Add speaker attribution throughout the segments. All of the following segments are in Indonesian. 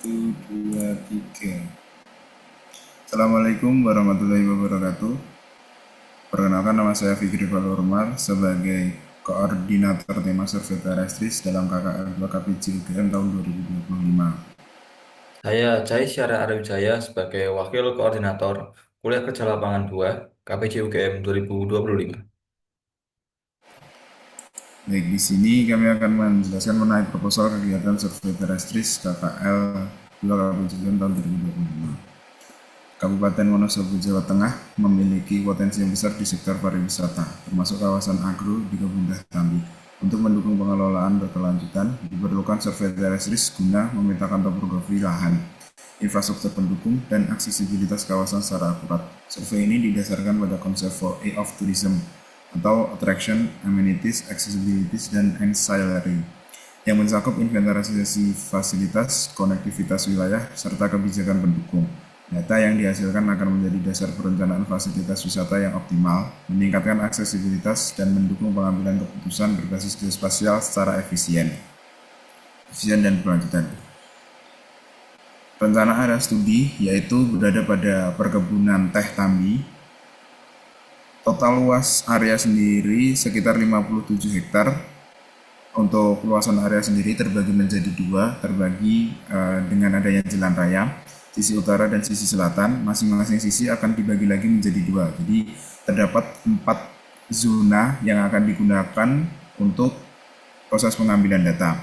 Speaker 1: Dua, tiga. Assalamualaikum warahmatullahi wabarakatuh. Perkenalkan, nama saya Fikri Valurmar sebagai Koordinator Tema Survei Terestris dalam KKL 2 KPJ UGM tahun 2025.
Speaker 2: Saya Jai Syara Arifjaya sebagai Wakil Koordinator Kuliah Kerja Lapangan 2 KPJ UGM 2025.
Speaker 1: Baik, di sini kami akan menjelaskan mengenai proposal kegiatan survei terestris KKL 2 KPJ UGM tahun 2025. Kabupaten Wonosobo, Jawa Tengah memiliki potensi yang besar di sektor pariwisata, termasuk kawasan agro di Kebun Teh Tambi. Untuk mendukung pengelolaan berkelanjutan, diperlukan survei terestris guna memetakan topografi lahan, infrastruktur pendukung, dan aksesibilitas kawasan secara akurat. Survei ini didasarkan pada konsep 4A of Tourism atau Attraction, Amenities, Accessibility, dan Ancillary yang mencakup inventarisasi fasilitas, konektivitas wilayah, serta kebijakan pendukung. Data yang dihasilkan akan menjadi dasar perencanaan fasilitas wisata yang optimal, meningkatkan aksesibilitas, dan mendukung pengambilan keputusan berbasis geospasial secara efisien dan berkelanjutan. Rencana area studi yaitu berada pada perkebunan Teh Tambi. Total luas area sendiri sekitar 57 hektar. Untuk luasan area sendiri terbagi menjadi dua, terbagi dengan adanya jalan raya, sisi utara dan sisi selatan. Masing-masing sisi akan dibagi lagi menjadi dua. Jadi terdapat 4 zona yang akan digunakan untuk proses pengambilan data.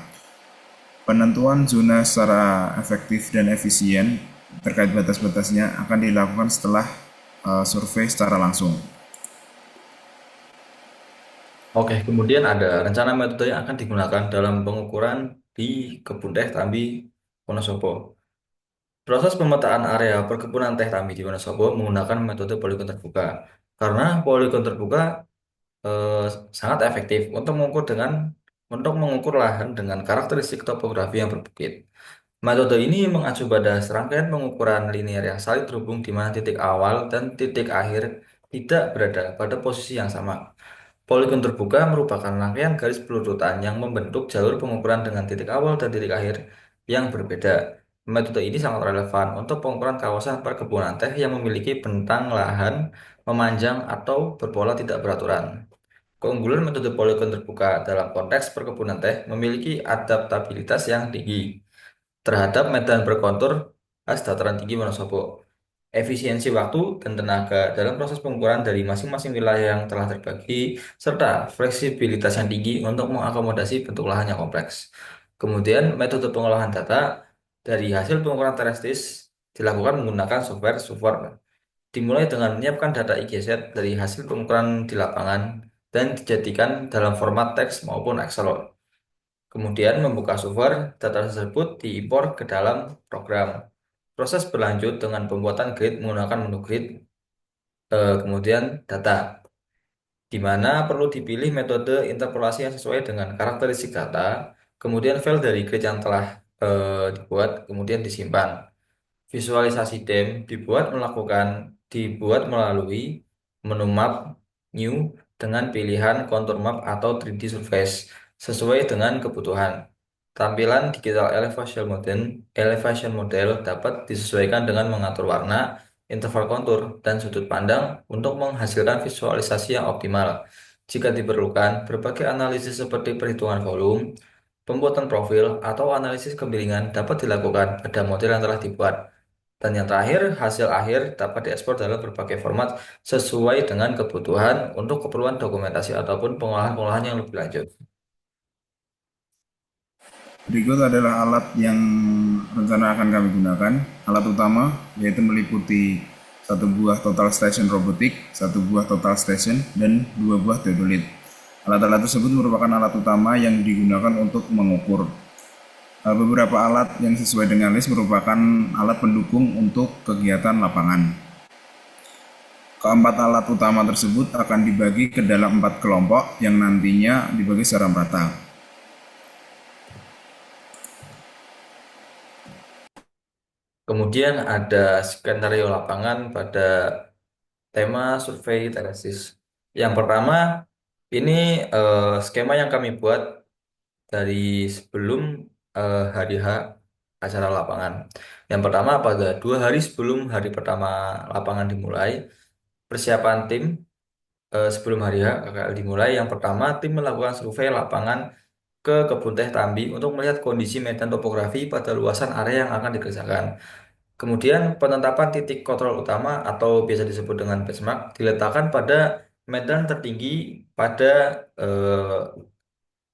Speaker 1: Penentuan zona secara efektif dan efisien terkait batas-batasnya akan dilakukan setelah survei secara langsung.
Speaker 2: Oke, kemudian ada rencana metode yang akan digunakan dalam pengukuran di Kebun Teh Tambi, Wonosobo. Proses pemetaan area perkebunan teh Tambi di Wonosobo menggunakan metode poligon terbuka. Karena poligon terbuka eh, sangat efektif untuk mengukur lahan dengan karakteristik topografi yang berbukit. Metode ini mengacu pada serangkaian pengukuran linear yang saling terhubung di mana titik awal dan titik akhir tidak berada pada posisi yang sama. Poligon terbuka merupakan rangkaian garis belurutan yang membentuk jalur pengukuran dengan titik awal dan titik akhir yang berbeda. Metode ini sangat relevan untuk pengukuran kawasan perkebunan teh yang memiliki bentang lahan memanjang atau berpola tidak beraturan. Keunggulan metode poligon terbuka dalam konteks perkebunan teh memiliki adaptabilitas yang tinggi terhadap medan berkontur khas dataran tinggi Wonosobo. Efisiensi waktu dan tenaga dalam proses pengukuran dari masing-masing wilayah yang telah terbagi, serta fleksibilitas yang tinggi untuk mengakomodasi bentuk lahan yang kompleks. Kemudian, metode pengolahan data dari hasil pengukuran terestis dilakukan menggunakan software Sufor. Dimulai dengan menyiapkan data IGZ dari hasil pengukuran di lapangan dan dijadikan dalam format teks maupun Excel. Kemudian membuka server, data tersebut diimpor ke dalam program. Proses berlanjut dengan pembuatan grid menggunakan menu grid, kemudian data, di mana perlu dipilih metode interpolasi yang sesuai dengan karakteristik data, kemudian file dari grid yang telah dibuat, kemudian disimpan. Visualisasi DEM dibuat melalui menu map new dengan pilihan contour map atau 3D surface sesuai dengan kebutuhan. Tampilan digital elevation model dapat disesuaikan dengan mengatur warna, interval kontur, dan sudut pandang untuk menghasilkan visualisasi yang optimal. Jika diperlukan, berbagai analisis seperti perhitungan volume, pembuatan profil, atau analisis kemiringan dapat dilakukan pada model yang telah dibuat. Dan yang terakhir, hasil akhir dapat diekspor dalam berbagai format sesuai dengan kebutuhan untuk keperluan dokumentasi ataupun pengolahan-pengolahan yang lebih lanjut.
Speaker 1: Berikut adalah alat yang rencana akan kami gunakan. Alat utama yaitu meliputi satu buah total station robotik, satu buah total station, dan dua buah theodolit. Alat-alat tersebut merupakan alat utama yang digunakan untuk mengukur. Beberapa alat yang sesuai dengan list merupakan alat pendukung untuk kegiatan lapangan. Keempat alat utama tersebut akan dibagi ke dalam 4 kelompok yang nantinya dibagi secara merata.
Speaker 2: Kemudian ada skenario lapangan pada tema survei teresis. Yang pertama, ini skema yang kami buat dari sebelum hari H acara lapangan. Yang pertama, pada 2 hari sebelum hari pertama lapangan dimulai, persiapan tim sebelum hari H KKL dimulai. Yang pertama, tim melakukan survei lapangan ke Kebun Teh Tambi untuk melihat kondisi medan topografi pada luasan area yang akan dikerjakan. Kemudian penetapan titik kontrol utama atau biasa disebut dengan benchmark diletakkan pada medan tertinggi pada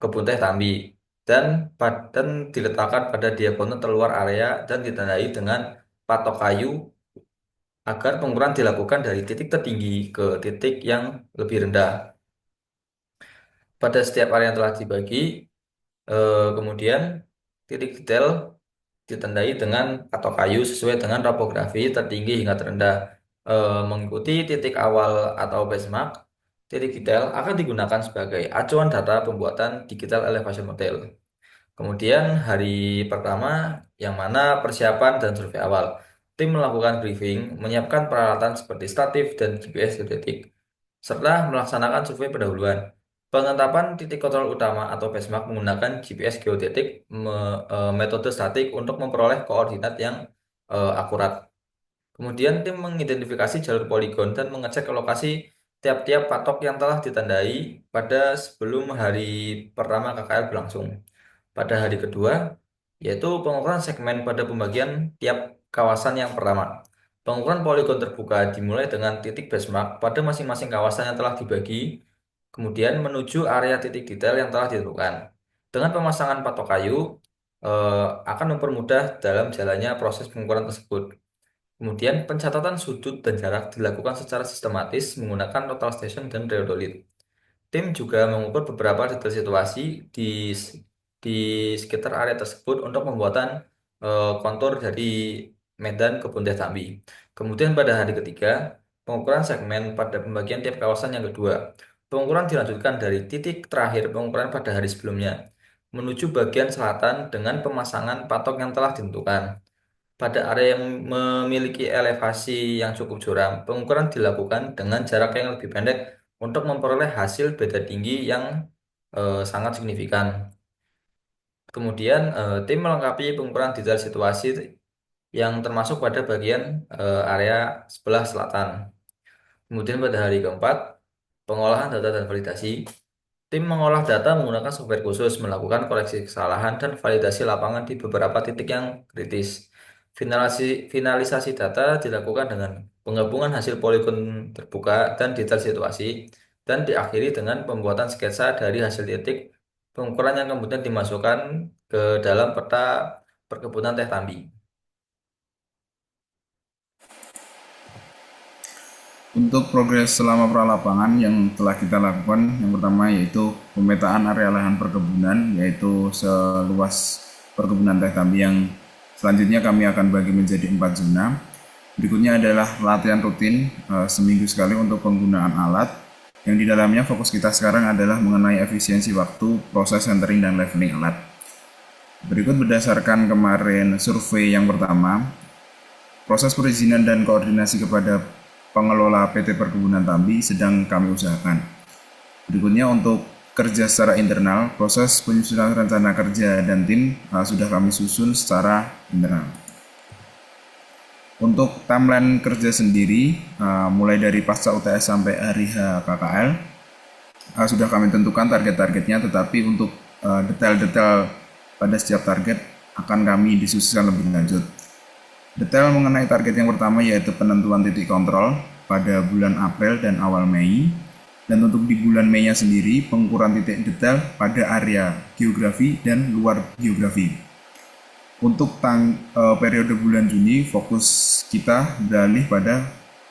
Speaker 2: Kebun Teh Tambi dan dan diletakkan pada diagonal terluar area dan ditandai dengan patok kayu agar pengukuran dilakukan dari titik tertinggi ke titik yang lebih rendah. Pada setiap area yang telah dibagi, kemudian titik detail ditandai dengan patok kayu sesuai dengan topografi tertinggi hingga terendah. Mengikuti titik awal atau benchmark, titik detail akan digunakan sebagai acuan data pembuatan digital elevation model. Kemudian hari pertama yang mana persiapan dan survei awal. Tim melakukan briefing, menyiapkan peralatan seperti statif dan GPS geodetik, serta melaksanakan survei pendahuluan. Penetapan titik kontrol utama atau benchmark menggunakan GPS geodetik metode statik untuk memperoleh koordinat yang akurat. Kemudian tim mengidentifikasi jalur poligon dan mengecek lokasi tiap-tiap patok yang telah ditandai pada sebelum hari pertama KKL berlangsung. Pada hari kedua, yaitu pengukuran segmen pada pembagian tiap kawasan yang pertama. Pengukuran poligon terbuka dimulai dengan titik benchmark pada masing-masing kawasan yang telah dibagi, kemudian menuju area titik detail yang telah ditentukan. Dengan pemasangan patok kayu, akan mempermudah dalam jalannya proses pengukuran tersebut. Kemudian pencatatan sudut dan jarak dilakukan secara sistematis menggunakan total station dan theodolit. Tim juga mengukur beberapa detail situasi di sekitar area tersebut untuk pembuatan kontur dari medan Kebun Teh Tambi. Kemudian pada hari ketiga, pengukuran segmen pada pembagian tiap kawasan yang kedua. Pengukuran dilanjutkan dari titik terakhir pengukuran pada hari sebelumnya, menuju bagian selatan dengan pemasangan patok yang telah ditentukan. Pada area yang memiliki elevasi yang cukup curam, pengukuran dilakukan dengan jarak yang lebih pendek untuk memperoleh hasil beda tinggi yang sangat signifikan. Kemudian tim melengkapi pengukuran detail situasi yang termasuk pada bagian area sebelah selatan. Kemudian pada hari keempat, pengolahan data dan validasi. Tim mengolah data menggunakan software khusus, melakukan koreksi kesalahan dan validasi lapangan di beberapa titik yang kritis. Finalisasi data dilakukan dengan penggabungan hasil poligon terbuka dan detail situasi, dan diakhiri dengan pembuatan sketsa dari hasil titik pengukuran yang kemudian dimasukkan ke dalam peta perkebunan teh Tambi.
Speaker 1: Untuk progres selama pralapangan yang telah kita lakukan, yang pertama yaitu pemetaan area lahan perkebunan, yaitu seluas perkebunan teh Tambi yang selanjutnya kami akan bagi menjadi 4 zona. Berikutnya adalah latihan rutin seminggu sekali untuk penggunaan alat, yang di dalamnya fokus kita sekarang adalah mengenai efisiensi waktu, proses centering, dan leveling alat. Berikut berdasarkan kemarin survei yang pertama, proses perizinan dan koordinasi kepada pengelola PT Perkebunan Tambi sedang kami usahakan. Berikutnya untuk kerja secara internal, proses penyusunan rencana kerja dan tim sudah kami susun secara internal. Untuk timeline kerja sendiri, mulai dari pasca UTS sampai hari H KKL, sudah kami tentukan target-targetnya, tetapi untuk detail-detail pada setiap target akan kami diskusikan lebih lanjut. Detail mengenai target yang pertama yaitu penentuan titik kontrol pada bulan April dan awal Mei. Dan untuk di bulan Mei-nya sendiri, pengukuran titik detail pada area geografi dan luar geografi. Untuk periode bulan Juni, fokus kita beralih pada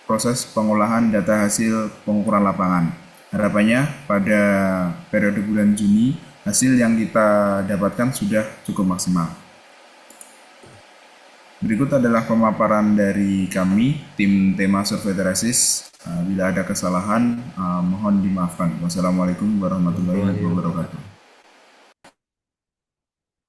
Speaker 1: proses pengolahan data hasil pengukuran lapangan. Harapannya pada periode bulan Juni, hasil yang kita dapatkan sudah cukup maksimal. Berikut adalah pemaparan dari kami, tim Tema Survey Teresis. Bila ada kesalahan, mohon dimaafkan. Wassalamualaikum warahmatullahi wabarakatuh.